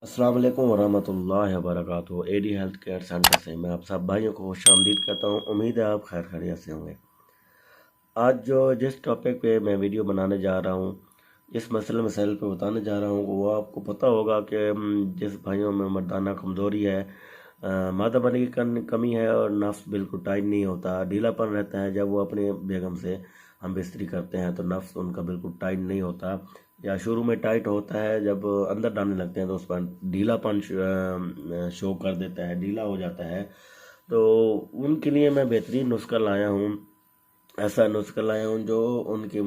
अस्सलाम वालेकुम वरहमतुल्लाहि वबरकातुहू। एडी हेल्थ केयर सेंटर से मैं आप सब भाइयों को खुश आमदीद करता हूँ। उम्मीद है आप खैर खैरियत से होंगे। आज जिस टॉपिक पे मैं वीडियो बनाने जा रहा हूँ, जिस मसले मसाइल पे बताने जा रहा हूँ, वो आपको पता होगा कि जिस भाइयों में मर्दाना कमज़ोरी है, मादा बनी की कमी है और नफ्स बिल्कुल टाइट नहीं होता, ढीलापन रहता है। जब वो अपने बेगम से हम बिस्तरी करते हैं तो नफ्स उनका बिल्कुल टाइट नहीं होता, या शुरू में टाइट होता है, जब अंदर डालने लगते हैं तो उस पर ढीलापन शो कर देता है, ढीला हो जाता है। तो उनके लिए मैं बेहतरीन नुस्खा लाया हूँ, ऐसा नुस्खा लाया हूँ जो उनकी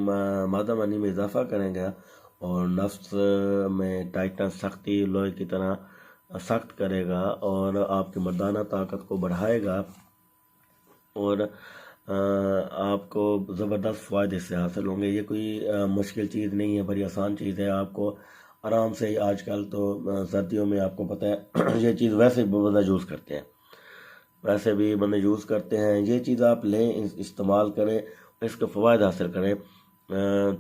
मादा मनी में इजाफा करेगा और नफ्स में टाइटनेस, सख्ती लोहे की तरह सख्त करेगा और आपकी मर्दाना ताकत को बढ़ाएगा और आपको ज़बरदस्त फ़ायदे से हासिल होंगे। ये कोई मुश्किल चीज़ नहीं है, बड़ी आसान चीज़ है। आपको आराम से, आजकल तो सर्दियों में आपको पता है ये चीज़ वैसे भी बंदा यूज़ करते हैं, वैसे भी बंदे यूज़ करते हैं। ये चीज़ आप लें, इस्तेमाल करें, इसके फ़वायद हासिल करें।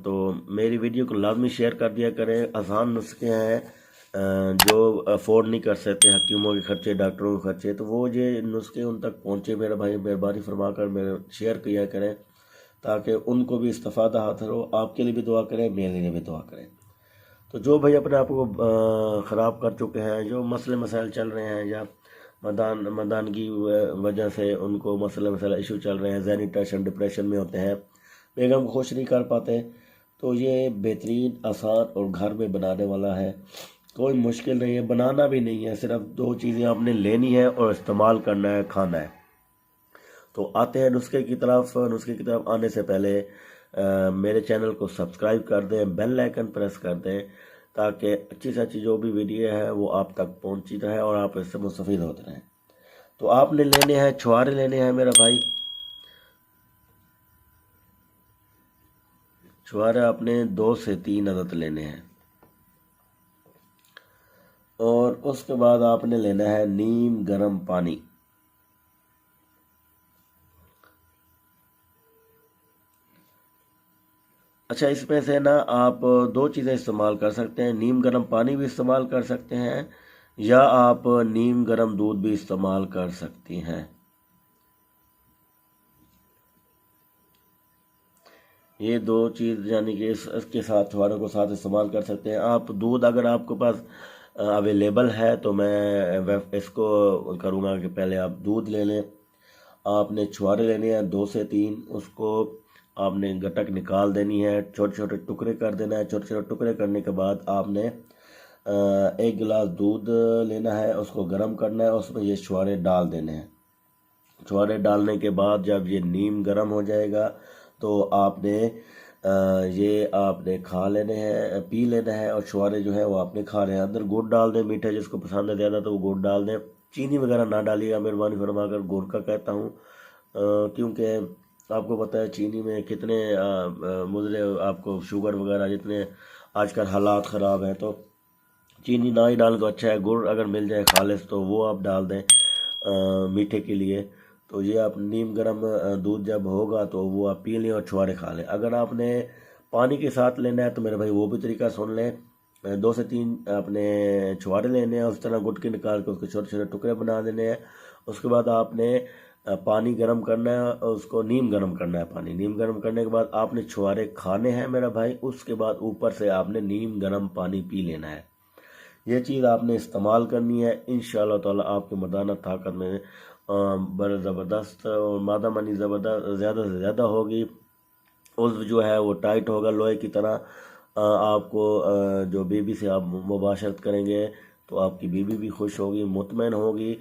तो मेरी वीडियो को लाजमी शेयर कर दिया करें। आसान नुस्खे हैं, जो अफोर्ड नहीं कर सकते, हकीमों के खर्चे, डॉक्टरों के खर्चे, तो वो ये नुस्खे उन तक पहुँचे। मेरे भाई मेहरबानी फरमा कर मेरे शेयर किया करें ताकि उनको भी इस्तेफादा हासिल हो। आपके लिए भी दुआ करें, मेरे लिए भी दुआ करें। तो जो भाई अपने आप को ख़राब कर चुके हैं, जो मसले मसाइल चल रहे हैं, या मदान की वजह से उनको मसले मसाइल इशू चल रहे हैं, ज़हनी टेंशन, डिप्रेशन में होते हैं, बेगम को खुश नहीं कर पाते, तो ये बेहतरीन, आसान और घर में बनाने वाला है। कोई मुश्किल नहीं है, बनाना भी नहीं है, सिर्फ दो चीज़ें आपने लेनी है और इस्तेमाल करना है, खाना है। तो आते हैं नुस्खे की तरफ। नुस्खे की तरफ आने से पहले मेरे चैनल को सब्सक्राइब कर दें, बेल आइकन प्रेस कर दें ताकि अच्छी से अच्छी जो भी वीडियो है वो आप तक पहुंची रहे और आप इससे मुस्तफीद होते रहें। तो आपने लेने हैं छुहारे, लेने हैं मेरा भाई। छुहारे आपने 2 से 3 अदद लेने हैं और उसके बाद आपने लेना है नीम गर्म पानी। अच्छा, इसमें से ना आप 2 चीज़ें इस्तेमाल कर सकते हैं। नीम गर्म पानी भी इस्तेमाल कर सकते हैं या आप नीम गर्म दूध भी इस्तेमाल कर सकती हैं। ये 2 चीज़ यानी कि इसके साथ छुहारों को साथ इस्तेमाल कर सकते हैं। आप दूध अगर आपके पास अवेलेबल है तो मैं इसको करूँगा कि पहले आप दूध ले लें। आपने छुहारे लेने हैं 2 से 3, उसको आपने गटक निकाल देनी है, छोटे छोटे टुकड़े कर देना है। छोटे छोटे टुकड़े करने के बाद आपने 1 गिलास दूध लेना है, उसको गर्म करना है, उसमें ये छुहारे डाल देने हैं। छुहारे डालने के बाद जब ये नीम गर्म हो जाएगा तो आपने ये आपने खा लेने हैं, पी लेना है। और छुहारे जो है वो आपने खा रहे हैं। अंदर गुड़ डाल दें, मीठा जिसको पसंद है ज़्यादा तो वो गुड़ डाल दें। चीनी वगैरह ना डालिएगा, मेहरबानी फरमा कर गुड़ का कहता हूँ, क्योंकि आपको पता है चीनी में कितने मुजरे, आपको शुगर वगैरह जितने आजकल हालात ख़राब हैं, तो चीनी ना ही डाल तो अच्छा है। गुड़ अगर मिल जाए खालिस तो वो आप डाल दें मीठे के लिए। तो ये आप नीम गर्म दूध जब होगा तो वो आप पी लें और छुहारे खा लें। अगर आपने पानी के साथ लेना है तो मेरे भाई वो भी तरीका सुन लें। 2 से 3 आपने छुहारे लेने हैं, उस तरह गुटकी निकाल के उसके छोटे छोटे टुकड़े बना देने हैं। उसके बाद आपने पानी गर्म करना है, उसको नीम गर्म करना है। पानी नीम गर्म करने के बाद आपने छुहारे खाने हैं मेरा भाई। उसके बाद ऊपर से आपने नीम गर्म पानी पी लेना है। ये चीज़ आपने इस्तेमाल करनी है। इंशाअल्लाह ताला आपकी मर्दाना ताकत में बड़ा ज़बरदस्त और मादा मनी ज़बरदस्त ज़्यादा से ज़्यादा होगी। उज़्व जो है वो टाइट होगा लोहे की तरह। आपको जो बीबी से आप मुबाशरत करेंगे तो आपकी बीबी भी खुश होगी, मुतमईन होगी,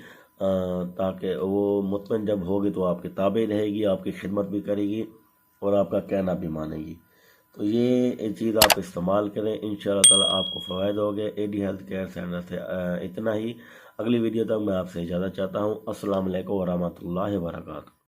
ताकि वो मुतमईन जब होगी तो आपके ताबे रहेगी, आपकी खिदमत भी करेगी और आपका कहना भी मानेगी। तो ये चीज़ आप इस्तेमाल करें, इंशाअल्लाह ताला आपको फ़ायदे होंगे। एडी हेल्थ केयर सेंटर से इतना ही। अगली वीडियो तक मैं आपसे इजाज़त चाहता हूँ। अस्सलाम वालेकुम व रहमतुल्लाहि व बरकातहू।